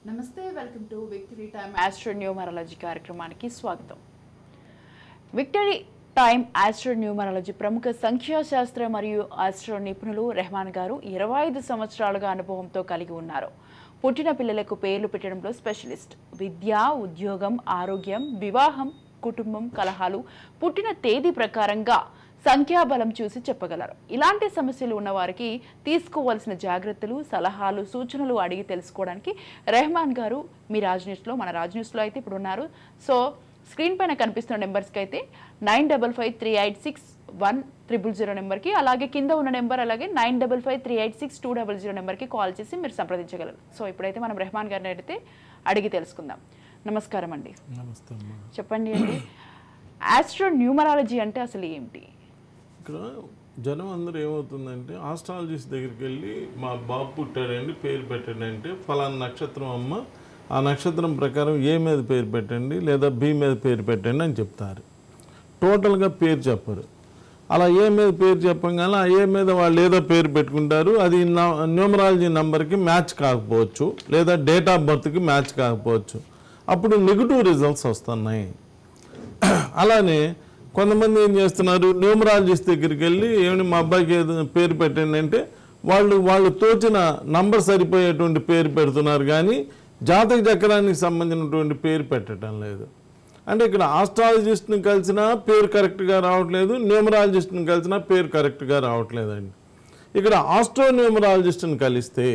నమస్తే welcome to victory time astro numerology కార్యక్రమానికి స్వాగతం. విక్టరీ టైమ్ ఆస్ట్రో న్యూమరాలజీ ప్రముఖ సంఖ్యాశాస్త్ర మరియు ఆస్ట్రో నిపుణులు రెహమాన్ గారు 25 సంవత్సరాలుగా అనుభవంతో కలిగి ఉన్నారు. పుట్టిన పిల్లలకు పేర్లు పెట్టడంలో స్పెషలిస్ట్. విద్య, ఉద్యోగం, ఆరోగ్యం, వివాహం, కుటుంబం, కలహాలు పుట్టిన తేదీ ప్రకారంగా సంఖ్యాబలం చూసి చెప్పగలరు. ఇలాంటి సమస్యలు ఉన్న వారికి తీసుకోవాల్సిన జాగ్రత్తలు, సలహాలు, సూచనలు అడిగి తెలుసుకోవడానికి రెహమాన్ గారు మీ మన రాజ్ న్యూస్లో అయితే ఇప్పుడు ఉన్నారు. సో స్క్రీన్ పైన కనిపిస్తున్న నెంబర్స్కి అయితే 9553861000 నెంబర్కి, అలాగే కింద ఉన్న నెంబర్, అలాగే 9553862000 నెంబర్కి కాల్ చేసి మీరు సంప్రదించగలరు. సో ఇప్పుడైతే మనం రెహమాన్ గారిని అయితే అడిగి తెలుసుకుందాం. నమస్కారం అండి. చెప్పండి అండి, ఆస్ట్రో న్యూమరాలజీ అంటే అసలు ఏంటి? ఇక్కడ జనం అందరూ ఏమవుతుందంటే ఆస్ట్రాలజిస్ట్ దగ్గరికి వెళ్ళి మా బాబు పుట్టాడండి, పేరు పెట్టండి అంటే ఫలానా నక్షత్రం అమ్మ, ఆ నక్షత్రం ప్రకారం ఏ మీద పేరు పెట్టండి లేదా బి మీద పేరు పెట్టండి అని చెప్తారు. టోటల్గా పేరు చెప్పరు. అలా ఏ మీద పేరు చెప్పగానే ఆ ఏ మీద వాళ్ళు ఏదో పేరు పెట్టుకుంటారు. అది న్యూమరాలజీ నెంబర్కి మ్యాచ్ కాకపోవచ్చు లేదా డేట్ ఆఫ్ బర్త్కి మ్యాచ్ కాకపోవచ్చు. అప్పుడు నెగిటివ్ రిజల్ట్స్ వస్తున్నాయి. అలానే కొంతమంది ఏం చేస్తున్నారు, న్యూమరాలజిస్ట్ దగ్గరికి వెళ్ళి ఏమైనా మా అబ్బాయికి పేరు పెట్టండి అంటే వాళ్ళు తోచిన నంబర్ సరిపోయేటువంటి పేరు పెడుతున్నారు, కానీ జాతక చక్రానికి సంబంధించినటువంటి పేరు పెట్టడం లేదు. అంటే ఇక్కడ ఆస్ట్రాలజిస్ట్ని కలిసినా పేరు కరెక్ట్గా రావట్లేదు, న్యూమరాలజిస్ట్ని కలిసినా పేరు కరెక్ట్గా రావట్లేదండి. ఇక్కడ ఆస్ట్రో న్యూమరాలజిస్ట్ని కలిస్తే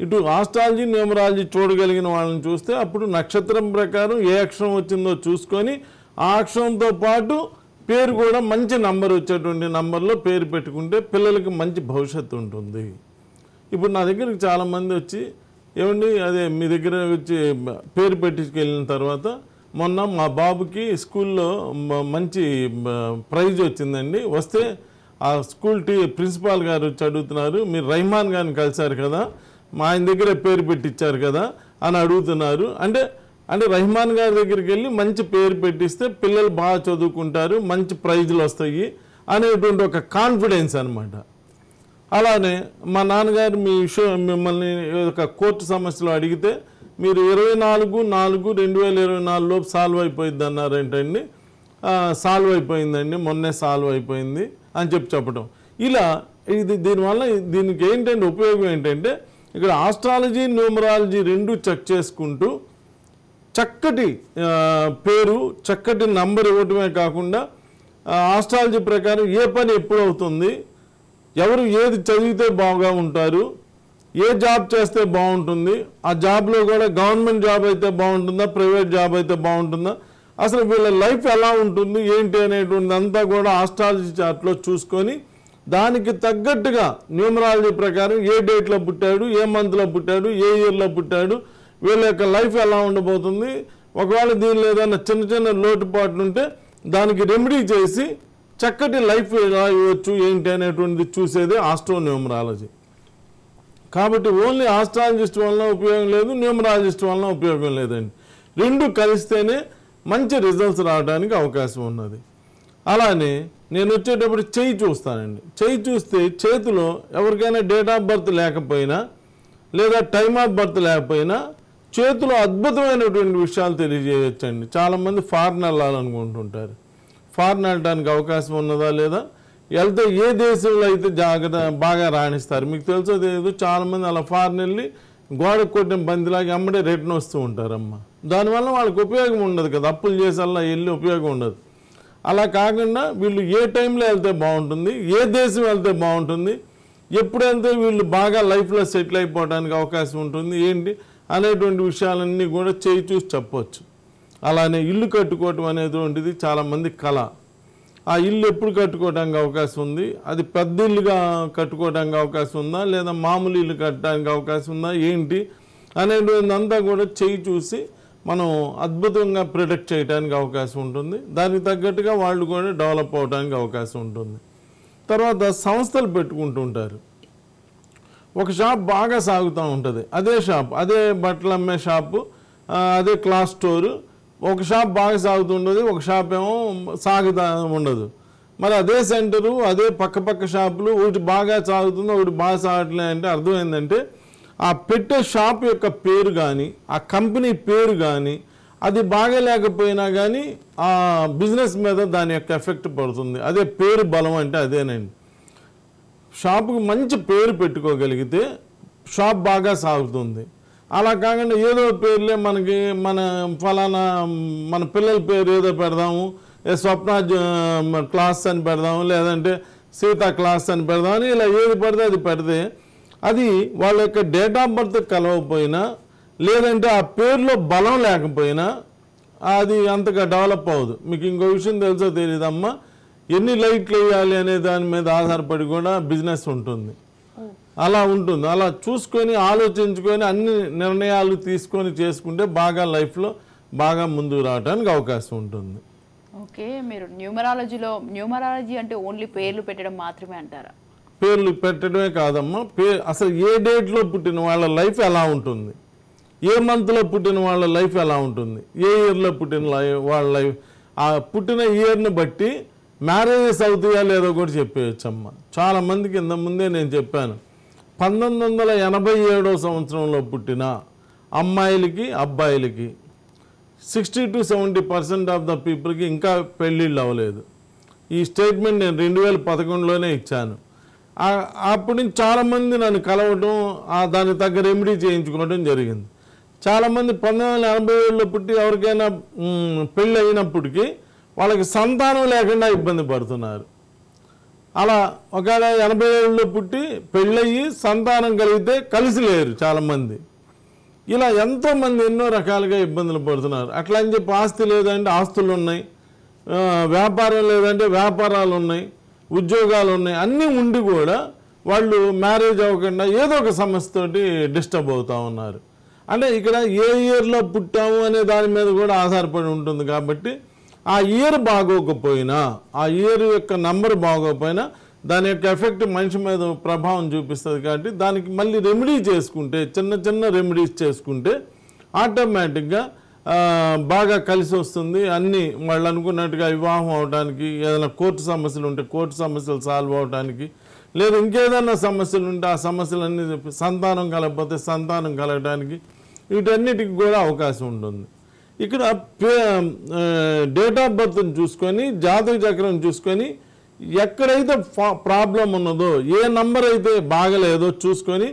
ఇటు ఆస్ట్రాలజీ, న్యూమరాలజీ చూడగలిగిన వాళ్ళని చూస్తే అప్పుడు నక్షత్రం ప్రకారం ఏ అక్షరం వచ్చిందో చూసుకొని ఆ అక్షరంతో పాటు పేరు కూడా మంచి నంబర్ వచ్చేటువంటి నంబర్లో పేరు పెట్టుకుంటే పిల్లలకి మంచి భవిష్యత్తు ఉంటుంది. ఇప్పుడు నా దగ్గరికి చాలామంది వచ్చి ఏమండి అదే మీ దగ్గర వచ్చి పేరు పెట్టించుకెళ్ళిన తర్వాత మొన్న మా బాబుకి స్కూల్లో మంచి ప్రైజ్ వచ్చిందండి, వస్తే ఆ స్కూల్ ప్రిన్సిపాల్ గారు వచ్చి అడుగుతున్నారు, మీరు రెహమాన్ గారిని కలిశారు కదా, మా ఆయన దగ్గర పేరు పెట్టించారు కదా అని అడుగుతున్నారు. అంటే రెహమాన్ గారి దగ్గరికి వెళ్ళి మంచి పేరు పెట్టిస్తే పిల్లలు బాగా చదువుకుంటారు, మంచి ప్రైజులు వస్తాయి అనేటువంటి ఒక కాన్ఫిడెన్స్ అనమాట. అలానే మా నాన్నగారు మిమ్మల్ని ఒక కోర్టు సమస్యలో అడిగితే మీరు 24/4/2024 లోపు సాల్వ్ అయిపోయింది అన్నారేంటండి. సాల్వ్ అయిపోయిందండి, మొన్నే సాల్వ్ అయిపోయింది అని చెప్పడం. ఇలా దీనికి ఏంటంటే ఉపయోగం ఏంటంటే ఇక్కడ ఆస్ట్రాలజీ, న్యూమరాలజీ రెండు చెక్ చేసుకుంటూ చక్కటి పేరు, చక్కటి నంబర్ ఇవ్వటమే కాకుండా ఆస్ట్రాలజీ ప్రకారం ఏ పని ఎప్పుడు అవుతుంది, ఎవరు ఏది చదివితే బాగా ఉంటారు, ఏ జాబ్ చేస్తే బాగుంటుంది, ఆ జాబ్లో కూడా గవర్నమెంట్ జాబ్ అయితే బాగుంటుందా, ప్రైవేట్ జాబ్ అయితే బాగుంటుందా, అసలు వీళ్ళ లైఫ్ ఎలా ఉంటుంది ఏంటి అనేటువంటి అంతా కూడా ఆస్ట్రాలజీ చార్ట్లో చూసుకొని దానికి తగ్గట్టుగా న్యూమరాలజీ ప్రకారం ఏ డేట్లో పుట్టాడు, ఏ మంత్లో పుట్టాడు, ఏ ఇయర్లో పుట్టాడు, వీళ్ళ యొక్క లైఫ్ ఎలా ఉండబోతుంది, ఒకవేళ దీనిలో ఏదైనా చిన్న చిన్న లోటుపాట్లు ఉంటే దానికి రెమెడీ చేసి చక్కటి లైఫ్ ఎలా ఇవ్వచ్చు ఏంటి అనేటువంటిది చూసేది ఆస్ట్రో న్యూమరాలజీ. కాబట్టి ఓన్లీ ఆస్ట్రాలజిస్ట్ వలన ఉపయోగం లేదు, న్యూమరాలజిస్ట్ వలన ఉపయోగం లేదండి. రెండు కలిస్తేనే మంచి రిజల్ట్స్ రావడానికి అవకాశం ఉన్నది. అలానే నేను వచ్చేటప్పుడు చెయ్యి చూస్తానండి. చెయ్యి చూస్తే చేతిలో ఎవరికైనా డేట్ ఆఫ్ బర్త్ లేకపోయినా లేదా టైమ్ ఆఫ్ బర్త్ లేకపోయినా చేతిలో అద్భుతమైనటువంటి విషయాలు తెలియజేయచ్చండి. చాలామంది ఫారిన్ వెళ్ళాలనుకుంటుంటారు. ఫారిన్ వెళ్ళడానికి అవకాశం ఉన్నదా లేదా, వెళ్తే ఏ దేశంలో అయితే బాగా రాణిస్తారు మీకు తెలుసో తెలియదు. చాలామంది అలా ఫారిన్ వెళ్ళి గోడ కొట్టిన బంతిలాగా అమ్మడే రిటర్న్ వస్తూ ఉంటారమ్మ. దానివల్ల వాళ్ళకి ఉపయోగం ఉండదు కదా, అప్పులు చేసి అలా వెళ్ళి ఉపయోగం ఉండదు. అలా కాకుండా వీళ్ళు ఏ టైంలో వెళ్తే బాగుంటుంది, ఏ దేశం వెళ్తే బాగుంటుంది, ఎప్పుడైతే వీళ్ళు బాగా లైఫ్లో సెటిల్ అయిపోవడానికి అవకాశం ఉంటుంది ఏంటి అనేటువంటి విషయాలన్నీ కూడా చేయి చూసి చెప్పవచ్చు. అలానే ఇల్లు కట్టుకోవటం అనేటువంటిది చాలామంది కళ. ఆ ఇల్లు ఎప్పుడు కట్టుకోవడానికి అవకాశం ఉంది, అది పెద్ద ఇల్లుగా కట్టుకోవడానికి అవకాశం ఉందా లేదా మామూలు ఇల్లు కట్టడానికి అవకాశం ఉందా ఏంటి అనేటువంటి అంతా కూడా చేయి చూసి మనం అద్భుతంగా ప్రిడిక్ట్ చేయడానికి అవకాశం ఉంటుంది. దానికి తగ్గట్టుగా వాళ్ళు కూడా డెవలప్ అవడానికి అవకాశం ఉంటుంది. తర్వాత సంస్థలు పెట్టుకుంటూ ఉంటారు. ఒక షాప్ బాగా సాగుతూ ఉంటుంది, అదే షాప్, అదే బట్టలు అమ్మే షాపు, అదే క్లాస్ స్టోరు. ఒక షాప్ బాగా సాగుతుంటుంది, ఒక షాప్ ఏమో సాగుతా ఉండదు. మరి అదే సెంటరు, అదే పక్క షాపులు, ఒకటి బాగా సాగుతుంది, ఒకటి బాగా సాగట్లే అంటే అర్థమైందంటే ఆ పెట్టే షాప్ యొక్క పేరు కానీ ఆ కంపెనీ పేరు కానీ అది బాగలేకపోయినా కానీ ఆ బిజినెస్ మీద దాని యొక్క ఎఫెక్ట్ పడుతుంది. అదే పేరు బలం అంటే అదేనండి. షాపుకి మంచి పేరు పెట్టుకోగలిగితే షాప్ బాగా సాగుతుంది. అలా కాకుండా ఏదో పేర్లే మనకి మన ఫలానా మన పిల్లల పేరు ఏదో పెడదాము, స్వప్న క్లాస్ అని పెడదాము, లేదంటే సీతా క్లాస్ అని పెడదామని ఇలా ఏది పడితే అది పెడితే అది వాళ్ళ యొక్క డేట్ ఆఫ్ బర్త్ కలవకపోయినా లేదంటే ఆ పేరులో బలం లేకపోయినా అది అంతగా డెవలప్ అవ్వదు. మీకు ఇంకో విషయం తెలుసో తెలియదమ్మా, ఎన్ని లైట్లు వేయాలి అనే దాని మీద ఆధారపడి కూడా బిజినెస్ ఉంటుంది. అలా ఉంటుంది. అలా చూసుకొని ఆలోచించుకొని అన్ని నిర్ణయాలు తీసుకొని చేసుకుంటే బాగా లైఫ్లో బాగా ముందుకు రావడానికి అవకాశం ఉంటుంది. ఓకే, మీరు న్యూమరాలజీ అంటే ఓన్లీ పేర్లు పెట్టడం మాత్రమే అంటారా? పేర్లు పెట్టడమే కాదమ్మా, అసలు ఏ డేట్లో పుట్టిన వాళ్ళ లైఫ్ ఎలా ఉంటుంది, ఏ మంత్లో పుట్టిన వాళ్ళ లైఫ్ ఎలా ఉంటుంది, ఏ ఇయర్లో పుట్టిన వాళ్ళ లైఫ్, ఆ పుట్టిన ఇయర్ని బట్టి మ్యారేజెస్ అవుతాయా లేదో కూడా చెప్పేయచ్చమ్మా. చాలామందికి ఇంత ముందే నేను చెప్పాను, 1987 సంవత్సరంలో పుట్టిన అమ్మాయిలకి అబ్బాయిలకి 60-70% ఆఫ్ ద పీపుల్కి ఇంకా పెళ్ళిళ్ళు అవ్వలేదు. ఈ స్టేట్మెంట్ నేను 2011లోనే ఇచ్చాను. అప్పటి నుంచి చాలామంది నన్ను కలవటం, దానికి తగ్గ రెమెడీ చేయించుకోవడం జరిగింది. చాలామంది 1987లో పుట్టి ఎవరికైనా పెళ్ళి అయినప్పటికీ వాళ్ళకి సంతానం లేకుండా ఇబ్బంది పడుతున్నారు. అలా ఒకవేళ 87లో పుట్టి పెళ్ళయ్యి సంతానం కలిగితే కలిసి లేరు చాలామంది. ఇలా ఎంతోమంది ఎన్నో రకాలుగా ఇబ్బందులు పడుతున్నారు. అట్లా అని చెప్పి ఆస్తి లేదంటే ఆస్తులు ఉన్నాయి, వ్యాపారం లేదంటే వ్యాపారాలు ఉన్నాయి, ఉద్యోగాలు ఉన్నాయి, అన్నీ ఉండి కూడా వాళ్ళు మ్యారేజ్ అవ్వకుండా ఏదో ఒక సమస్యతోటి డిస్టర్బ్ అవుతూ ఉన్నారు. అంటే ఇక్కడ ఏ ఇయర్లో పుట్టాము అనే దాని మీద కూడా ఆధారపడి ఉంటుంది. కాబట్టి ఆ ఇయర్ బాగోకపోయినా, ఆ ఇయర్ యొక్క నంబర్ బాగోకపోయినా దాని యొక్క ఎఫెక్ట్ మనిషి మీద ప్రభావం చూపిస్తుంది. కాబట్టి దానికి మళ్ళీ రెమెడీ చేసుకుంటే, చిన్న చిన్న రెమెడీస్ చేసుకుంటే ఆటోమేటిక్గా బాగా కలిసి వస్తుంది. అన్నీ వాళ్ళు అనుకున్నట్టుగా వివాహం అవడానికి, ఏదైనా కోర్టు సమస్యలు ఉంటే కోర్టు సమస్యలు సాల్వ్ అవడానికి, లేదా ఇంకేదైనా సమస్యలు ఉంటే ఆ సమస్యలన్నీ సంతానం కలగకపోతే సంతానం కలగడానికి, వీటన్నిటికి కూడా అవకాశం ఉంటుంది. ఇక్కడ డేట్ ఆఫ్ బర్త్ని చూసుకొని, జాతక చక్రం చూసుకొని, ఎక్కడైతే ప్రాబ్లం ఉన్నదో, ఏ నంబర్ అయితే బాగలేదో చూసుకొని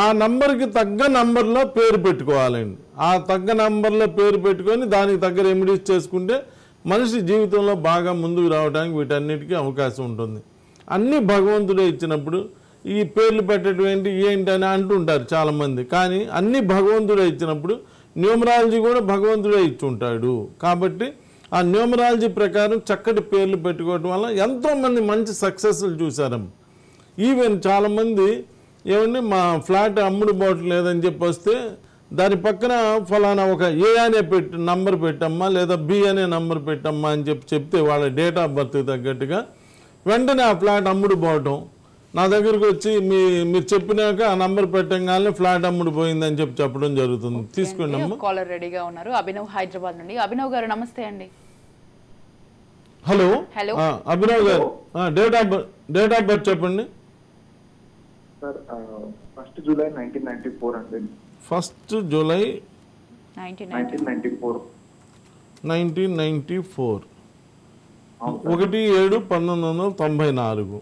ఆ నంబర్కి తగ్గ నంబర్లో పేరు పెట్టుకోవాలండి. ఆ తగ్గ నంబర్లో పేరు పెట్టుకొని దానికి తగ్గ రెమెడీస్ చేసుకుంటే మనిషి జీవితంలో బాగా ముందుకు రావడానికి వీటన్నిటికీ అవకాశం ఉంటుంది. అన్నీ భగవంతుడే ఇచ్చినప్పుడు ఈ పేర్లు పెట్టడం ఏంటి అని అంటుంటారు చాలామంది. కానీ అన్నీ భగవంతుడే ఇచ్చినప్పుడు న్యూమరాలజీ కూడా భగవంతుడే ఇచ్చుంటాడు. కాబట్టి ఆ న్యూమరాలజీ ప్రకారం చక్కటి పేర్లు పెట్టుకోవడం వల్ల ఎంతోమంది మంచి సక్సెస్లు చూసారమ్మ. ఈవెన్ చాలామంది ఏమండి మా ఫ్లాట్ అమ్ముడు బాటు లేదని చెప్పి వస్తే దాని పక్కన ఫలానా ఒక ఏ అనే నంబర్ పెట్టమ్మా, లేదా బి అనే నంబర్ పెట్టమ్మా అని చెప్తే వాళ్ళ డేట్ ఆఫ్ బర్త్ తగ్గట్టుగా వెంటనే ఆ ఫ్లాట్ అమ్ముడు పోవటం, నా దగ్గరకు వచ్చి మీరు చెప్పినాక ఆ నంబర్ పెట్టగానే ఫ్లాట్ అమ్ముడు పోయిందని చెప్పడం జరుగుతుంది. తీసుకోండి అమ్మ. కాలర్ రెడీగా ఉన్నారు, అభినవ్ హైదరాబాద్ నుండి. అభినవ్ గారు నమస్తే అండి. హలో. హలో అభినవ్ గారు, డేట్ ఆఫ్ బర్త్ చెప్పండి. సార్ 1 జూలై 1994 అండి. 1 జూలై 1994. 1994. 1/7/1994.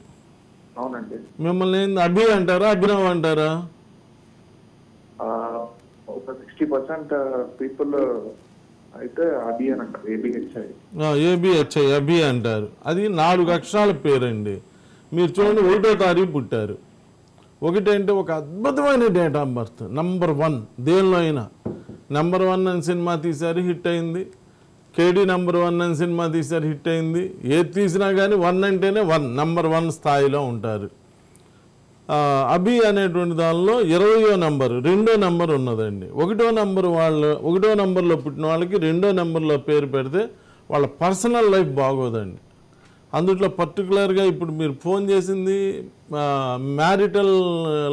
అవునండి. మిమ్మల్ని అభి అంటారా, అభినవ్ అంటారా? ఒక 60% పీపుల్ అయితే అభి అని అంటారు, ఏబిహెచ్ఐ. ఏబిహెచ్ఐ అభి అంటారు. అది 4 అక్షరాల పేరండి. మీరు చూడండి, 1వ తారీఖు పుట్టారు. 1 అంటే ఒక అద్భుతమైన డేట్ ఆఫ్ బర్త్. నంబర్ 1 దేనిలో అయినా. నంబర్ 1 అని సినిమా తీశారు, హిట్ అయింది. కేడీ నంబర్ 1 అని సినిమా తీశారు, హిట్ అయింది. ఏది తీసినా కానీ 1 అంటేనే నంబర్ 1 స్థాయిలో ఉంటారు. అభి అనేటువంటి దానిలో 20వ నంబర్, 2వ నంబర్ ఉన్నదండి. 1వ నంబర్లో పుట్టిన వాళ్ళకి 2వ నంబర్లో పేరు పెడితే వాళ్ళ పర్సనల్ లైఫ్ బాగోదండి. అందుట్లో పర్టికులర్గా ఇప్పుడు మీరు ఫోన్ చేసింది మ్యారిటల్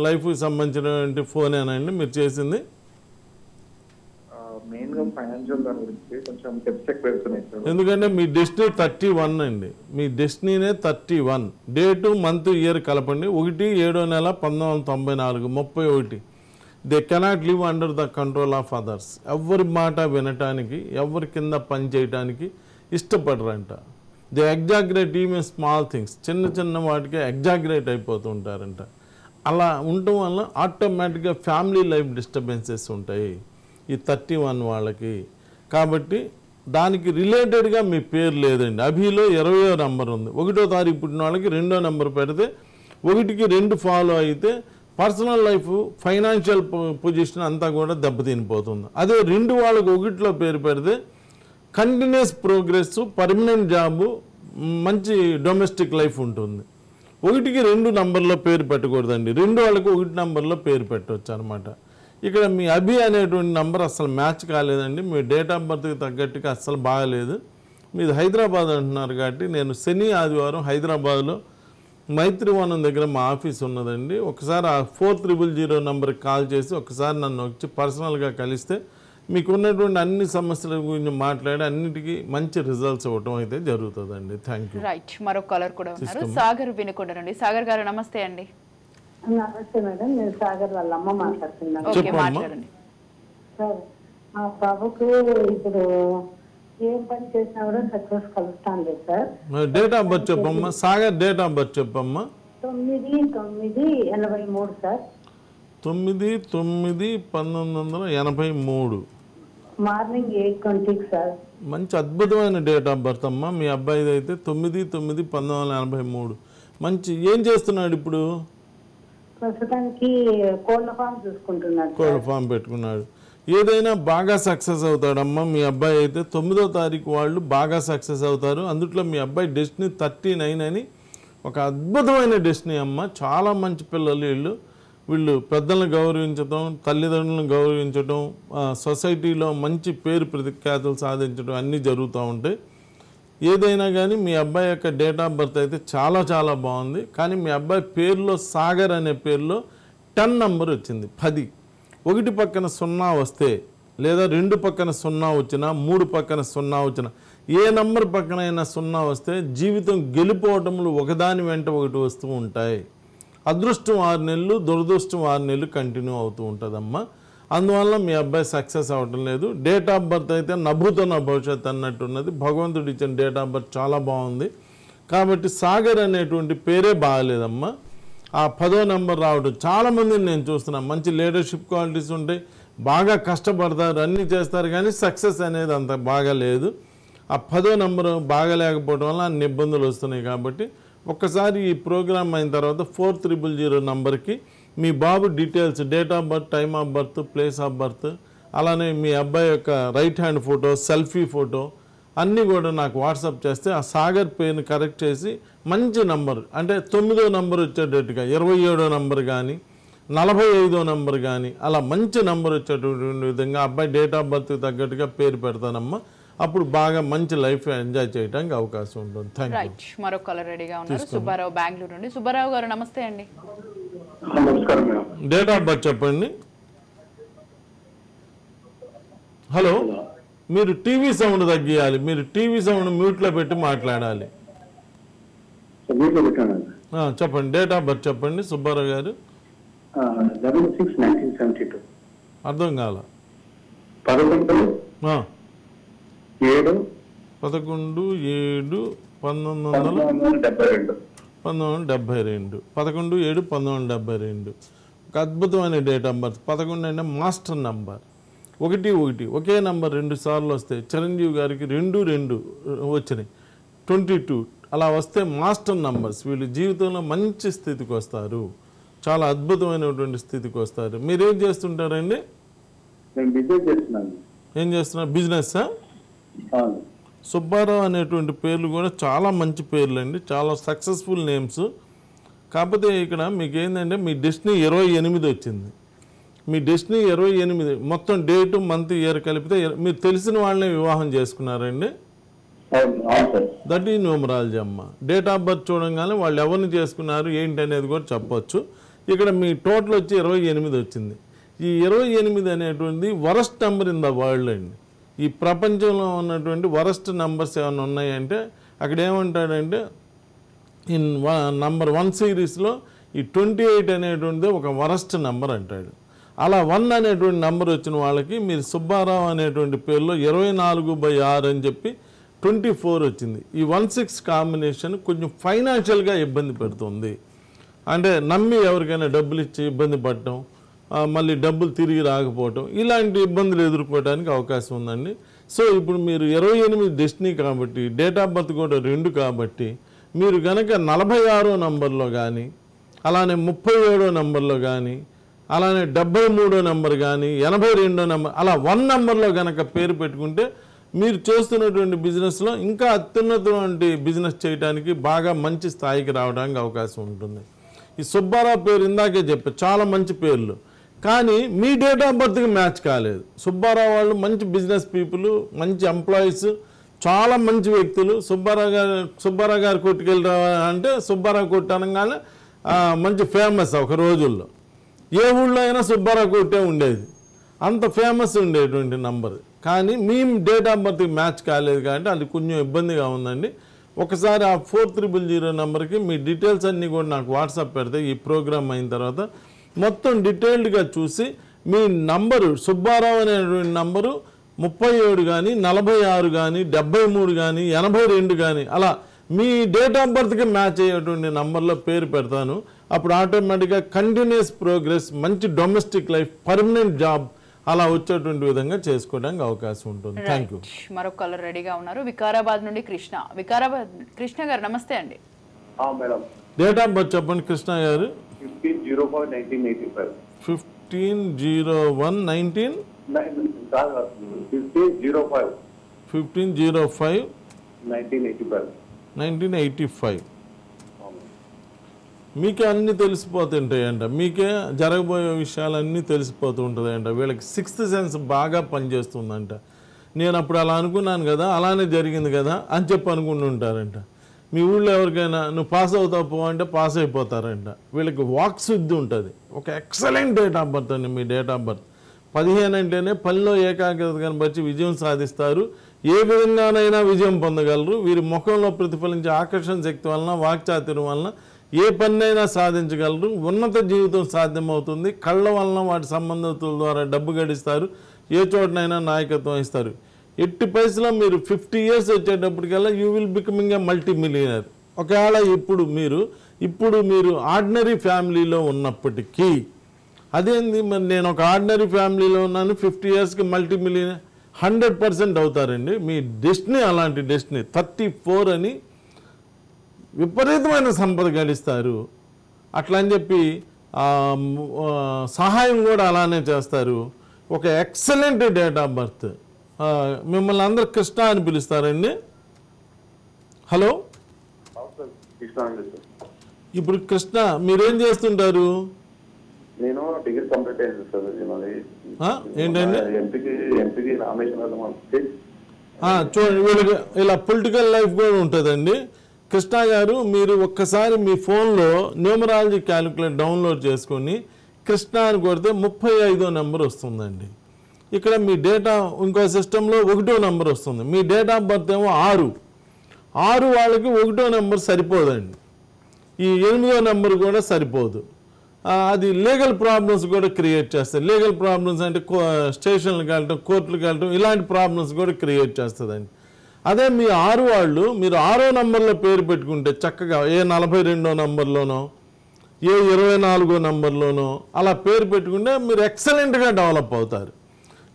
లైఫ్కి సంబంధించినటువంటి ఫోనేనండి మీరు చేసింది? మెయిన్గా ఫైనాన్షియల్ దాని గురించి కొంచెం టిప్స్ ఎక్కువ వెళ్తున్నాయి సార్. ఎందుకంటే మీ డెస్టినీ 31 అండి. మీ డెస్టినీనే 31. డేటు మంత్ ఇయర్ కలపండి. 1/7/1994 31. They cannot live under the control of others. ఎవరి మాట వినటానికి, ఎవరి కింద పని చేయటానికి ఇష్టపడరంట. They exaggerate even small things, చిన్న చిన్న వాటికే ఎగ్జాగ్రేట్ అయిపోతూ ఉంటారంట. అలా ఉండటం వల్ల ఆటోమేటిక్గా ఫ్యామిలీ లైఫ్ డిస్టర్బెన్సెస్ ఉంటాయి ఈ 31 వాళ్ళకి. కాబట్టి దానికి రిలేటెడ్గా మీ పేరు లేదండి. అభిలో 20వ నెంబర్ ఉంది. 1వ తారీఖు పుట్టిన వాళ్ళకి 2వ నెంబర్ పెడితే 1కి 2 ఫాలో అయితే పర్సనల్ లైఫ్, ఫైనాన్షియల్ పొజిషన్ అంతా కూడా దెబ్బతినిపోతుంది. అదే 2 వాళ్ళకి 1లో పేరు పెడితే కంటిన్యూస్ ప్రోగ్రెస్, పర్మనెంట్ జాబు, మంచి డొమెస్టిక్ లైఫ్ ఉంటుంది. 1కి 2 నంబర్లో పేరు పెట్టకూడదండి. 2 వాళ్ళకి 1 నంబర్లో పేరు పెట్టవచ్చు అనమాట. ఇక్కడ మీ అభి అనేటువంటి నంబర్ అసలు మ్యాచ్ కాలేదండి. మీ డేట్ ఆఫ్ బర్త్కి తగ్గట్టుగా అస్సలు బాగాలేదు. మీది హైదరాబాద్ అంటున్నారు కాబట్టి నేను శని ఆదివారం హైదరాబాద్లో మైత్రివనం దగ్గర మా ఆఫీస్ ఉన్నదండి. ఒకసారి ఆ 4000 నంబర్కి కాల్ చేసి ఒకసారి నన్ను వచ్చి పర్సనల్గా కలిస్తే మీకు ఉన్నటువంటి అన్ని సమస్యల గురించి మాట్లాడి అన్నిటికీ మంచి రిజల్ట్స్ ఇవ్వటం అయితే జరుగుతుందండి. Thank you. రైట్, మరొక కాలర్ కూడా ఉన్నారు. సాగర్ వినుకొండ నుండి. సాగర్ గారు నమస్తే అండి. నమస్తే మేడం, నేను సాగర్ వాళ్ళ అమ్మ మాట్లాడుతున్నాను. ఓకే, మాట్లాడండి. సార్, మా బాబుకు ఇప్పుడు ఏం పని చేసినా కూడా సక్సెస్ కలుస్తాను లేదు సార్. డేట్ ఆఫ్ బర్త్ చెప్పమ్మా. సాగర్ డేట్ ఆఫ్ బర్త్ చెప్పమ్మా. 9/9/83 సార్. 9/9/1983. Morning 8:20 sir. మంచి అద్భుతమైన డేట్ ఆఫ్ బర్త్ అమ్మా. మీ అబ్బాయిది అయితే 9/9/1983. మంచి. ఏం చేస్తున్నాడు ఇప్పుడు? ప్రస్తుతానికి కోళ్ళ ఫామ్ చూసుకుంటున్నాడు. కోళ్ళ ఫామ్ పెట్టుకున్నాడు. ఏదైనా బాగా సక్సెస్ అవుతాడమ్మా. మీ అబ్బాయి అయితే 9వ తారీఖు వాళ్ళు బాగా సక్సెస్ అవుతారు. అందుట్లో మీ అబ్బాయి డెస్టినీ 39 అని ఒక అద్భుతమైన డెస్టినీ అమ్మ. చాలా మంచి పిల్లలు వీళ్ళు పెద్దలను గౌరవించడం, తల్లిదండ్రులను గౌరవించడం, సొసైటీలో మంచి పేరు ప్రఖ్యాతులు సాధించడం అన్నీ జరుగుతూ ఉంటాయి. ఏదైనా కానీ మీ అబ్బాయి యొక్క డేట్ ఆఫ్ బర్త్ అయితే చాలా చాలా బాగుంది. కానీ మీ అబ్బాయి పేరులో సాగర్ అనే పేరులో 10 నంబర్ వచ్చింది. 10 1 పక్కన 0 వస్తే, లేదా 2 పక్కన 0 వచ్చినా, 3 పక్కన 0 వచ్చినా, ఏ నంబర్ పక్కనైనా 0 వస్తే జీవితం గెలిపోవటములు ఒకదాని వెంట ఒకటి వస్తూ ఉంటాయి. అదృష్టం 6 నెలలు, దురదృష్టం 6 నెలలు కంటిన్యూ అవుతూ ఉంటుందమ్మా. అందువల్ల మీ అబ్బాయి సక్సెస్ అవ్వటం లేదు. డేట్ ఆఫ్ బర్త్ అయితే నభూతన భవిష్యత్ అన్నట్టున్నది. భగవంతుడు ఇచ్చిన డేట్ ఆఫ్ బర్త్ చాలా బాగుంది. కాబట్టి సాగర్ అనేటువంటి పేరే బాగాలేదమ్మా. ఆ 10వ నెంబర్ రావడం చాలామందిని నేను చూస్తున్నాను. మంచి లీడర్షిప్ క్వాలిటీస్ ఉంటాయి, బాగా కష్టపడతారు, అన్నీ చేస్తారు, కానీ సక్సెస్ అనేది అంత బాగా లేదు. ఆ 10వ నెంబర్ బాగాలేకపోవడం వల్ల అన్ని ఇబ్బందులు వస్తున్నాయి. కాబట్టి ఒక్కసారి ఈ ప్రోగ్రామ్ అయిన తర్వాత 4000 నంబర్కి మీ బాబు details, date of birth, time of birth, place of birth, అలానే మీ అబ్బాయి యొక్క right hand photo, selfie photo అన్నీ కూడా నాకు వాట్సాప్ చేస్తే ఆ సాగర్ పేరుని కరెక్ట్ చేసి మంచి నంబర్, అంటే 9వ నంబర్ వచ్చేటట్టుగా 27వ నంబర్ కానీ 45వ నంబర్ కానీ అలా మంచి నంబర్ వచ్చేటటువంటి విధంగా అబ్బాయి డేట్ ఆఫ్ బర్త్ తగ్గట్టుగా పేరు పెడతానమ్మా. అప్పుడు బాగా మంచి లైఫ్ ఎంజాయ్ చేయడానికి అవకాశం ఉంటుంది. Thank you. మరో కాలర్ రెడీగా ఉన్నారు. సుబ్బారావు బెంగళూరు నుండి. సుబ్బారావు గారు నమస్తే అండి. నమస్కారం మేడం. డేట్ ఆఫ్ బర్త్ చెప్పండి. హలో, మీరు టీవీ సౌండ్ తగ్గియాలి. మీరు టీవీ సౌండ్ మ్యూట్లో పెట్టి మాట్లాడాలి. చెప్పండి, డేట్ ఆఫ్ బర్త్ చెప్పండి సుబ్బారావు గారు. 11/6/1972. అర్థం కాల. 11/7/1972. 11/7/1972. ఒక అద్భుతమైన డేట్ ఆఫ్ బర్త్. 11 అంటే మాస్టర్ నంబర్. 1 ఒకే నంబర్ 2 సార్లు వస్తాయి. చిరంజీవి గారికి 2 వచ్చినాయి. 22 అలా వస్తే మాస్టర్ నంబర్స్. వీళ్ళు జీవితంలో మంచి స్థితికి వస్తారు, చాలా అద్భుతమైనటువంటి స్థితికి వస్తారు. మీరేం చేస్తుంటారండి? ఏం చేస్తున్నారు? బిజినెస్. సుబ్బారావు అనేటువంటి పేర్లు కూడా చాలా మంచి పేర్లు అండి, చాలా సక్సెస్ఫుల్ నేమ్స్. కాకపోతే ఇక్కడ మీకు ఏంటంటే మీ డెస్టినీ 28 వచ్చింది. మీ డెస్టినీ 28 మొత్తం డేటు, మంత్, ఇయర్ కలిపితే మీరు తెలిసిన వాళ్ళని వివాహం చేసుకున్నారండి. దట్ ఈ న్యూమరాలజీ అమ్మ. డేట్ ఆఫ్ బర్త్ చూడంగానే వాళ్ళు ఎవరిని చేసుకున్నారు ఏంటి అనేది కూడా చెప్పొచ్చు. ఇక్కడ మీ టోటల్ వచ్చి 28 వచ్చింది. ఈ 28 అనేటువంటి worst number in the world అండి. ఈ ప్రపంచంలో ఉన్నటువంటి వరస్ట్ నెంబర్స్ ఏమైనా ఉన్నాయంటే అక్కడ ఏమంటాడంటే నంబర్ 1 సిరీస్లో ఈ 28 అనేటువంటిది ఒక వరస్ట్ నెంబర్ అంటాడు. అలా 1 అనేటువంటి నెంబర్ వచ్చిన వాళ్ళకి మీరు సుబ్బారావు అనేటువంటి పేరులో 24/6 అని చెప్పి 24 వచ్చింది. ఈ 16 కాంబినేషన్ కొంచెం ఫైనాన్షియల్గా ఇబ్బంది పెడుతుంది. అంటే నమ్మి ఎవరికైనా డబ్బులు ఇచ్చి ఇబ్బంది పడటం, మళ్ళీ డబ్బులు తిరిగి రాకపోవటం, ఇలాంటి ఇబ్బందులు ఎదుర్కోవడానికి అవకాశం ఉందండి. సో ఇప్పుడు మీరు 28 డెస్టినీ కాబట్టి, డేట్ ఆఫ్ బర్త్ కూడా 2 కాబట్టి, మీరు కనుక 46వ నంబర్లో కానీ, అలానే 37వ నంబర్లో కానీ, అలానే 73వ నంబర్ కానీ, 82వ నంబర్, అలా 1 నంబర్లో కనుక పేరు పెట్టుకుంటే మీరు చేస్తున్నటువంటి బిజినెస్లో ఇంకా అత్యున్నతమైన బిజినెస్ చేయడానికి బాగా మంచి స్థాయికి రావడానికి అవకాశం ఉంటుంది. ఈ సుబ్బారావు పేరు ఇందాకే చెప్పా, చాలా మంచి పేర్లు, కానీ మీ డేట్ ఆఫ్ బర్త్కి మ్యాచ్ కాలేదు. సుబ్బారావు వాళ్ళు మంచి బిజినెస్ పీపుల్, మంచి ఎంప్లాయీస్, చాలా మంచి వ్యక్తులు. సుబ్బారావు గారు కొట్టుకెళ్ళి అంటే సుబ్బారావు కొట్టు అనగానే మంచి ఫేమస్ ఒక రోజుల్లో. ఏ ఊళ్ళో అయినా సుబ్బారావు కొట్టే ఉండేది, అంత ఫేమస్ ఉండేటువంటి నంబర్. కానీ మీ డేట్ ఆఫ్ బర్త్కి మ్యాచ్ కాలేదు కాబట్టి అది కొంచెం ఇబ్బందిగా ఉందండి. ఒకసారి ఆ 4000 నెంబర్కి మీ డీటెయిల్స్ అన్నీ కూడా నాకు వాట్సాప్ పెడితే ఈ ప్రోగ్రామ్ అయిన తర్వాత మొత్తం డీటెయిల్డ్గా చూసి మీ నంబరు సుబ్బారావు అనేటువంటి నంబరు 37 కానీ, 46 కానీ, 73 కానీ, 82 కానీ, అలా మీ డేట్ ఆఫ్ బర్త్కి మ్యాచ్ అయ్యేటువంటి నంబర్లో పేరు పెడతాను. అప్పుడు ఆటోమేటిక్గా కంటిన్యూస్ ప్రోగ్రెస్, మంచి డొమెస్టిక్ లైఫ్, పర్మనెంట్ జాబ్ అలా వచ్చేటువంటి విధంగా చేసుకోవడానికి అవకాశం ఉంటుంది. Thank you. మరొక కలర్ రెడీగా ఉన్నారు, వికారాబాద్ నుండి కృష్ణ. వికారాబాద్ కృష్ణ గారు నమస్తే అండి. మేడం డేట్ ఆఫ్ బర్త్ చెప్పండి కృష్ణ గారు. 15/01/1985. 15/01/1985. 1985. మీకే అన్నీ తెలిసిపోతుంటాయంట, మీకే జరగబోయే విషయాలన్నీ తెలిసిపోతూ ఉంటుందంట. వీళ్ళకి 6th సెన్స్ బాగా పనిచేస్తుందంట. నేను అప్పుడు అలా అనుకున్నాను కదా, అలానే జరిగింది కదా అని చెప్పి అనుకుంటుంటారంట. మీ ఊళ్ళో ఎవరికైనా నువ్వు పాస్ అవుతావు పో అంటే పాస్ అయిపోతారంట. వీళ్ళకి వాక్ శుద్ధి ఉంటుంది. ఒక ఎక్సలెంట్ డేట్ ఆఫ్ బర్త్ అండి మీ డేట్ ఆఫ్ బర్త్. 15 అంటేనే పనిలో ఏకాగ్రత కనబరిచి విజయం సాధిస్తారు. ఏ విధంగానైనా విజయం పొందగలరు. వీరి ముఖంలో ప్రతిఫలించే ఆకర్షణ శక్తి వలన, వాక్చాతుర్యం వలన ఏ పన్నైనా సాధించగలరు. ఉన్నత జీవితం సాధ్యమవుతుంది. కళ్ళ వలన వాటి సంబంధితుల ద్వారా డబ్బు గడిస్తారు. ఏ చోటనైనా నాయకత్వం ఇస్తారు. ఎట్టి పైసలో మీరు 50 years వచ్చేటప్పటికల్లా you will becoming a multi millionaire. ఒకవేళ ఇప్పుడు మీరు ఆర్డినరీ ఫ్యామిలీలో ఉన్నప్పటికీ, అదేంది మరి నేను ఒక ఆర్డినరీ ఫ్యామిలీలో ఉన్నాను 50 yearsకి మల్టీ మిలియనర్ 100% అవుతారండి. మీ డెస్టినీ అలాంటి డెస్టినీ. 34 అని విపరీతమైన సంపద గడిస్తారు. అట్లా అని చెప్పి సహాయం కూడా అలానే చేస్తారు. ఒక ఎక్సలెంట్ డేట్ ఆఫ్ బర్త్. మిమ్మల్ని అందరు కృష్ణ అని పిలుస్తారండి. హలో, ఇప్పుడు కృష్ణ మీరేం చేస్తుంటారు? నేను డిగ్రీ కంప్లీట్ అయింది సార్. ఏంటండి ఎంపీకి రామేశ్వరం. చూడండి, వీళ్ళకి ఇలా పొలిటికల్ లైఫ్ కూడా ఉంటుందండి. కృష్ణ గారు, మీరు ఒక్కసారి మీ ఫోన్లో న్యూమరాలజీ క్యాలిక్యులేటర్ డౌన్లోడ్ చేసుకొని కృష్ణ అని కొడితే 35వ నెంబర్ వస్తుందండి. ఇక్కడ మీ డేటా ఇంకో సిస్టంలో 1వ నెంబర్ వస్తుంది. మీ డేట్ ఆఫ్ బర్త్ ఏమో 6 వాళ్ళకి 1వ నెంబర్ సరిపోదండి. ఈ 8వ నెంబర్ కూడా సరిపోదు. అది లీగల్ ప్రాబ్లమ్స్ కూడా క్రియేట్ చేస్తుంది. లీగల్ ప్రాబ్లమ్స్ అంటే స్టేషన్లకు వెళ్ళటం, కోర్టులకు వెళ్ళటం, ఇలాంటి ప్రాబ్లమ్స్ కూడా క్రియేట్ చేస్తుందండి. అదే మీ 6 వాళ్ళు మీరు 6వ నెంబర్లో పేరు పెట్టుకుంటే చక్కగా ఏ 42వ నెంబర్లోనో ఏ 24వ నెంబర్లోనో అలా పేరు పెట్టుకుంటే మీరు ఎక్సలెంట్గా డెవలప్ అవుతారు.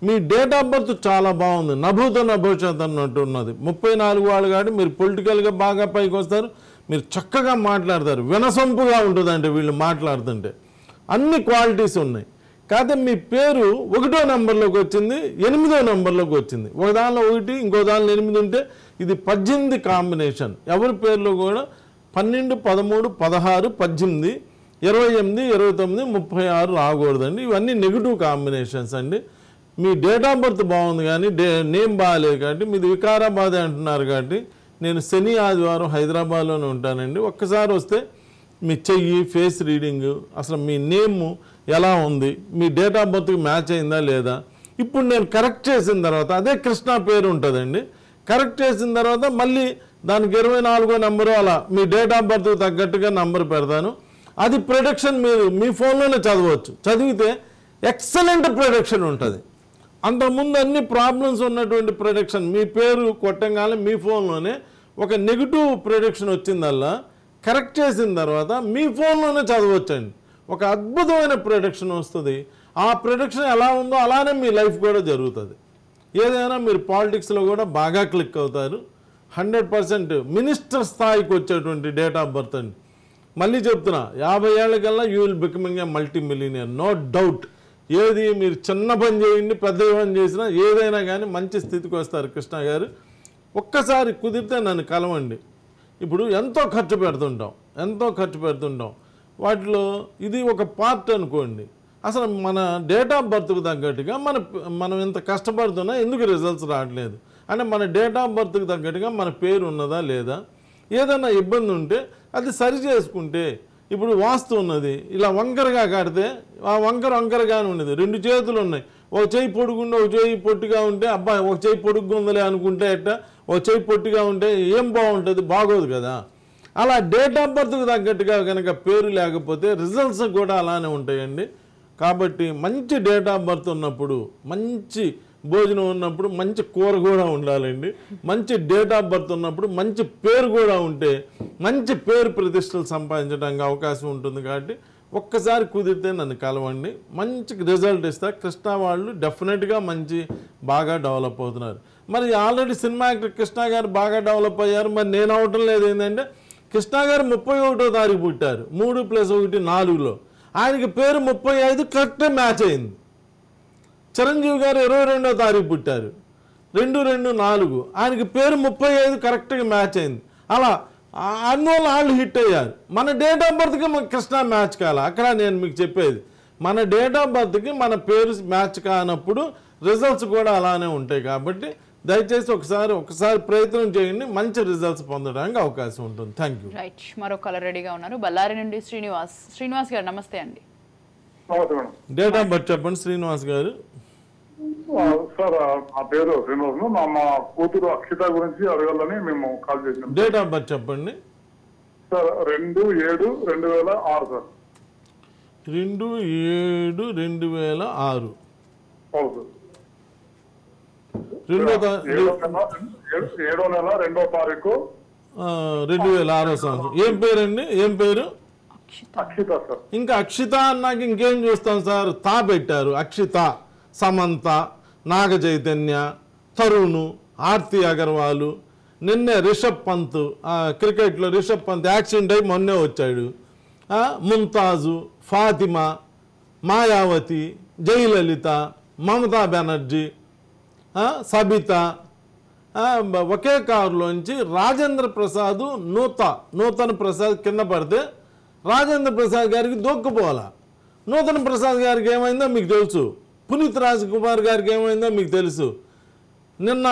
మీ డేట్ ఆఫ్ బర్త్ చాలా బాగుంది. నభూత నభవిష్యత్ అన్నట్టు ఉన్నది. 34 వాళ్ళు కాబట్టి మీరు పొలిటికల్గా బాగా పైకి వస్తారు. మీరు చక్కగా మాట్లాడతారు. వినసొంపుగా ఉంటుందంటే వీళ్ళు మాట్లాడుతుంటే అన్ని క్వాలిటీస్ ఉన్నాయి. కాకపోతే మీ పేరు 1వ నెంబర్లోకి వచ్చింది, 8వ నెంబర్లోకి వచ్చింది. ఒక దానిలో 1, ఇంకో దానిలో 8 ఉంటే ఇది 18 కాంబినేషన్. ఎవరి పేర్లో కూడా 12, 13, 16, 18, 28, 29, 36 రాకూడదండి. ఇవన్నీ నెగిటివ్ కాంబినేషన్స్ అండి. మీ డేట్ ఆఫ్ బర్త్ బాగుంది కానీ నేమ్ బాగాలేదు కాబట్టి మీది వికారాబాద్ అంటున్నారు కాబట్టి నేను శని ఆదివారం హైదరాబాద్లోనే ఉంటానండి. ఒక్కసారి వస్తే మీ చెయ్యి, ఫేస్ రీడింగ్, అసలు మీ నేమ్ ఎలా ఉంది, మీ డేట్ ఆఫ్ బర్త్కి మ్యాచ్ అయిందా లేదా, ఇప్పుడు నేను కరెక్ట్ చేసిన తర్వాత అదే కృష్ణ పేరు ఉంటుందండి. కరెక్ట్ చేసిన తర్వాత మళ్ళీ దానికి 24వ నెంబరు అలా మీ డేట్ ఆఫ్ బర్త్కి తగ్గట్టుగా నెంబర్ పెడతాను. అది ప్రొడక్షన్ మీరు మీ ఫోన్లోనే చదవచ్చు. చదివితే ఎక్సలెంట్ ప్రొడక్షన్ ఉంటుంది. అంతకుముందు అన్ని ప్రాబ్లమ్స్ ఉన్నటువంటి ప్రొడక్షన్ మీ పేరు కొట్టంగానే మీ ఫోన్లోనే ఒక నెగిటివ్ ప్రొడక్షన్ వచ్చిందల్లా కరెక్ట్ చేసిన తర్వాత మీ ఫోన్లోనే చదవచ్చండి. ఒక అద్భుతమైన ప్రొడక్షన్ వస్తుంది. ఆ ప్రొడక్షన్ ఎలా ఉందో అలానే మీ లైఫ్ కూడా జరుగుతుంది. ఏదైనా మీరు పాలిటిక్స్లో కూడా బాగా క్లిక్ అవుతారు. 100% మినిస్టర్ స్థాయికి వచ్చేటువంటి డేట్ ఆఫ్ బర్త్ అండి. మళ్ళీ చెప్తున్నా, 50 ఏళ్ళకల్లా you will becoming a multi millionaire, no doubt. ఏది మీరు చిన్న పని చేయండి, పెద్ద పని చేసినా ఏదైనా కానీ మంచి స్థితికి వస్తారు కృష్ణ గారు. ఒక్కసారి కుదిరితే నన్ను కలవండి. ఇప్పుడు ఎంతో ఖర్చు పెడుతుంటాం వాటిలో ఇది ఒక పార్ట్ అనుకోండి. అసలు మన డేట్ ఆఫ్ బర్త్కు తగ్గట్టుగా మనం ఇంత కష్టపడుతున్నా ఎందుకు రిజల్ట్స్ రావట్లేదు అంటే మన డేట్ ఆఫ్ బర్త్కి తగ్గట్టుగా మన పేరు ఉన్నదా లేదా, ఏదైనా ఇబ్బంది ఉంటే అది సరి చేసుకుంటే. ఇప్పుడు వాస్తు ఉన్నది, ఇలా వంకరగా కడితే ఆ వంకరగానే ఉండేది. 2 చేతులు ఉన్నాయి, ఒక చేయి పొడుగుండి ఒక చేయి పొట్టిగా ఉంటే అబ్బాయి ఒక చేయి పొడుగ్గా ఉందలే అనుకుంటే ఎట్టా, ఒక చేయి పొట్టిగా ఉంటే ఏం బాగుంటుంది, బాగోదు కదా. అలా డేట్ ఆఫ్ బర్త్కి తగ్గట్టుగా కనుక పేరు లేకపోతే రిజల్ట్స్ కూడా అలానే ఉంటాయండి. కాబట్టి మంచి డేట్ ఆఫ్ బర్త్ ఉన్నప్పుడు, మంచి భోజనం ఉన్నప్పుడు మంచి కూర కూడా ఉండాలండి. మంచి డేట్ ఆఫ్ బర్త్ ఉన్నప్పుడు మంచి పేరు కూడా ఉంటే మంచి పేరు ప్రతిష్టలు సంపాదించడానికి అవకాశం ఉంటుంది. కాబట్టి ఒక్కసారి కుదిరితే నన్ను కలవండి, మంచి రిజల్ట్ ఇస్తా. కృష్ణ వాళ్ళు డెఫినెట్గా బాగా డెవలప్ అవుతున్నారు. మరి ఆల్రెడీ సినిమా యాక్టర్ కృష్ణ గారు బాగా డెవలప్ అయ్యారు. మరి నేను అవటం లేదు. ఏంటంటే కృష్ణ గారు 31వ తారీఖు పుట్టారు, 3 + 1 4లో. ఆయనకి పేరు 35 కరెక్ట్గా మ్యాచ్ అయింది. చిరంజీవి గారు 22వ తారీఖు పుట్టారు, 2, 2, 4. ఆయనకి పేరు 35 కరెక్ట్గా మ్యాచ్ అయింది. అలా అందువల్ల వాళ్ళు హిట్ అయ్యారు. మన డేట్ ఆఫ్ బర్త్కి మన కృష్ణ మ్యాచ్ కావాలి. అక్కడ నేను మీకు చెప్పేది, మన డేట్ ఆఫ్ బర్త్కి మన పేరు మ్యాచ్ కానప్పుడు రిజల్ట్స్ కూడా అలానే ఉంటాయి. కాబట్టి దయచేసి ఒకసారి ప్రయత్నం చేయండి, మంచి రిజల్ట్స్ పొందడానికి అవకాశం ఉంటుంది. Thank you. రైట్, మరో కాలర్ రెడీగా ఉన్నారు. బళ్ళారి నుండి శ్రీనివాస్ గారు, నమస్తే అండి. డేట్ ఆఫ్ బర్త్ చెప్పండి శ్రీనివాస్ గారు. సార్ నా పేరు శ్రీనివాస్, మా కూతురు అక్షిత గురించి అడగాలని మేము కాల్ చేసాం. డేట్ ఆఫ్ బర్త్ చెప్పండి సార్. 2/7/2006 సార్. 2/7/2006. అవును సార్. 7వ నెల 2వ తారీఖు 2006 సంవత్సరం. ఏం పేరండి? ఏం పేరు? అక్షిత సార్. ఇంకా అక్షిత అన్నాక ఇంకేం చూస్తాం సార్? తా పెట్టారు. అక్షిత, సమంత, నాగ చైతన్య, తరుణ్, ఆర్తి అగర్వాల్, నిన్నే రిషబ్ పంత్, క్రికెట్లో రిషబ్ పంత్ యాక్సిడెంట్ అయి మొన్నే వచ్చాడు. ముంతాజు, ఫాతిమా, మాయావతి, జయలలిత, మమతా బెనర్జీ, సబిత. ఒకే కారులోంచి రాజేంద్ర ప్రసాద్, నూతన్ ప్రసాద్ కింద పడితే రాజేంద్ర ప్రసాద్ గారికి దొక్కుపోవాలా. నూతన్ ప్రసాద్ గారికి ఏమైందో మీకు తెలుసు, పునీత్ రాజ్ కుమార్ గారికి ఏమైందో మీకు తెలుసు, నిన్న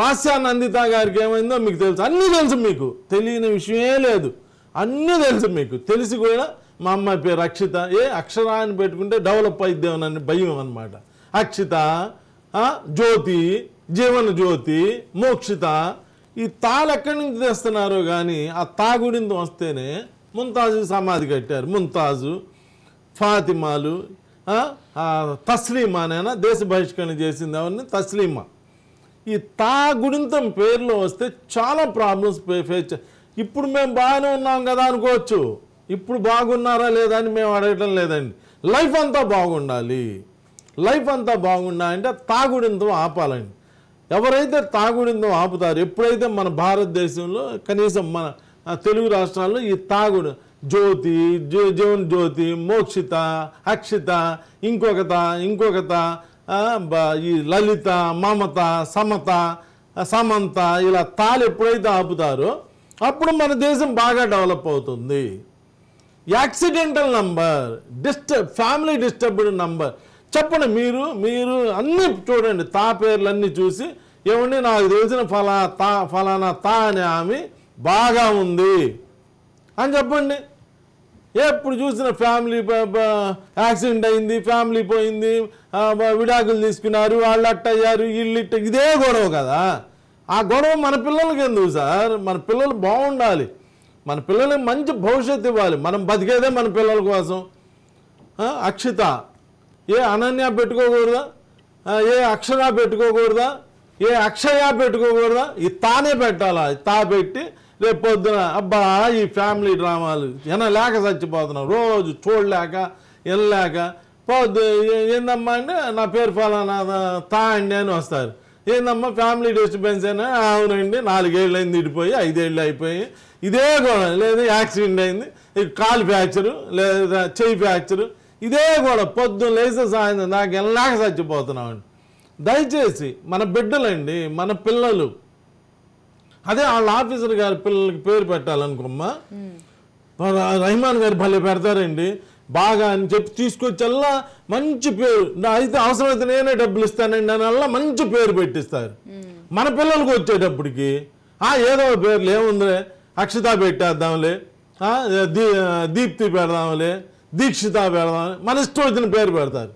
లాస్యా నందిత గారికి ఏమైందో మీకు తెలుసు. అన్నీ తెలుసు, మీకు తెలియని విషయమే లేదు, అన్నీ తెలుసు మీకు. తెలిసి కూడా మా అమ్మాయి పేరు అక్షిత, అక్షరాన్ని పెట్టుకుంటే డెవలప్ అయిద్దామని భయం అన్నమాట. అక్షిత, జ్యోతి, జీవన జ్యోతి, మోక్షిత, ఈ తాళ్ళు ఎక్కడి నుంచి తెస్తున్నారో కానీ ఆ తాగుడింది వస్తేనే ముంతాజు సమాధి కట్టారు. ముంతాజు, ఫాతిమాలు, తస్లీమానేనా దేశ బహిష్కరణ చేసింది ఎవరిని? తస్లీమా. ఈ తాగుడింతం పేరులో వస్తే చాలా ప్రాబ్లమ్స్ ఫేస్. ఇప్పుడు మేము బాగానే ఉన్నాం కదా అనుకోవచ్చు, ఇప్పుడు బాగున్నారా లేదా అని మేము అడగటం లేదండి. లైఫ్ అంతా బాగుండాలి. లైఫ్ అంతా బాగుండాలంటే తాగుడింతం ఆపాలండి. ఎవరైతే తాగుడింతం ఆపుతారు, ఎప్పుడైతే మన భారతదేశంలో కనీసం మన తెలుగు రాష్ట్రాల్లో ఈ తాగుడు జ్యోతి, జీవన్ జ్యోతి, మోక్షిత, అక్షిత, ఇంకొకత ఈ లలిత, మమత, సమత, సమంత, ఇలా తాళి ఎప్పుడైతే ఆపుతారో అప్పుడు మన దేశం బాగా డెవలప్ అవుతుంది. Accidental number, family disturbed number చెప్పండి. మీరు అన్నీ చూడండి, తా పేర్లు అన్నీ చూసి ఏమండి నాకు తెలిసిన ఫలానా తా అనే ఆమె బాగా ఉంది అని చెప్పండి. ఎప్పుడు చూసిన ఫ్యామిలీ యాక్సిడెంట్ అయింది, ఫ్యామిలీ పోయింది, విడాకులు తీసుకున్నారు, వాళ్ళు అట్టయ్యారు, వీళ్ళు ఇట్ట, ఇదే గొడవ కదా. ఆ గొడవ మన పిల్లలకి ఎందుకు సార్? మన పిల్లలు బాగుండాలి, మన పిల్లలకి మంచి భవిష్యత్తు ఇవ్వాలి. మనం బతికేదే మన పిల్లల కోసం. అక్షిత ఏ అనన్య పెట్టుకోకూడదా, ఏ అక్షర పెట్టుకోకూడదా, ఏ అక్షయ పెట్టుకోకూడదా? ఈ తానే పెట్టాలా? తా పెట్టి రేపు పొద్దున అబ్బా ఈ ఫ్యామిలీ డ్రామాలు లేక చచ్చిపోతున్నాం, రోజు చూడలేక వెళ్ళలేక పొద్దు ఏందమ్మా అంటే నా పేరు ఫలానా తా అండి అని వస్తారు. ఏందమ్మా ఫ్యామిలీ డిస్టర్బెన్స్ అయినా? అవునండి 4 ఏళ్ళు అయింది, ఇడిపోయి 5 ఏళ్ళు అయిపోయి ఇదే కూడా లేదా యాక్సిడెంట్ అయింది, కాలు ఫ్రాక్చరు లేదా చెయ్యి ఫ్రాక్చరు, ఇదే కూడా పొద్దున్న లేస్తే సాయంత్రం నాకు వెళ్ళలేక చచ్చిపోతున్నామండి. దయచేసి మన బిడ్డలండి, మన పిల్లలు, అదే వాళ్ళ ఆఫీసర్ గారి పిల్లలకి పేరు పెట్టాలనుకోమ్మా, రహమాన్ గారు భలే పెడతారండి బాగా అని చెప్పి తీసుకొచ్చల్లా మంచి పేరు, అయితే అవసరమైతే నేనే డబ్బులు ఇస్తానండి అని అలా మంచి పేరు పెట్టిస్తారు. మన పిల్లలకు వచ్చేటప్పటికి ఏదో పేర్లు ఏముందిలే, అక్షత పెట్టేద్దాంలే, దీప్తి పెడదాంలే, దీక్షిత పెడదాం, మన ఇష్టం వచ్చిన పేరు పెడతారు.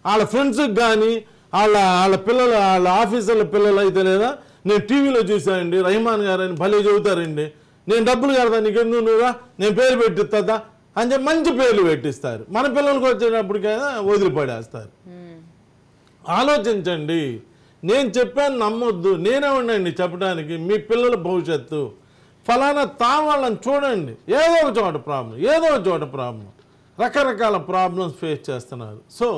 వాళ్ళ ఫ్రెండ్స్కి కానీ వాళ్ళ పిల్లలు, వాళ్ళ ఆఫీసర్ల పిల్లలు అయితే లేదా నేను టీవీలో చూశానండి రహమాన్ గారు అని భలే చెబుతారండి, నేను డబ్బులు కడతాను నీకెందుకు నువ్వురా, నేను పేరు పెట్టిస్తా అని చెప్పి మంచి పేర్లు పెట్టిస్తారు. మన పిల్లలకు వచ్చేటప్పటికైనా వదిలిపడేస్తారు. ఆలోచించండి. నేను చెప్పాను నమ్మొద్దు, నేనే ఉండండి చెప్పడానికి. మీ పిల్లల భవిష్యత్తు ఫలానా వాళ్ళని చూడండి, ఏదో ఒక చోట ప్రాబ్లం, రకరకాల ప్రాబ్లమ్స్ ఫేస్ చేస్తున్నారు. సో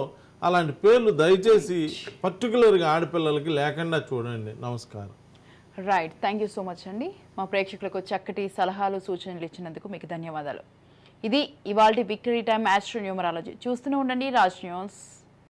అలాంటి పేర్లు దయచేసి పర్టికులర్గా ఆడపిల్లలకి లేకుండా చూడండి. నమస్కారం. Right, thank you so much అండి. మా ప్రేక్షకులకు చక్కటి సలహాలు సూచనలు ఇచ్చినందుకు మీకు ధన్యవాదాలు. ఇది ఇవాల్టి విక్టరీ టైమ్ ఆస్ట్రో న్యూమరాలజీ. చూస్తూనే ఉండండి రాజ్ న్యూస్.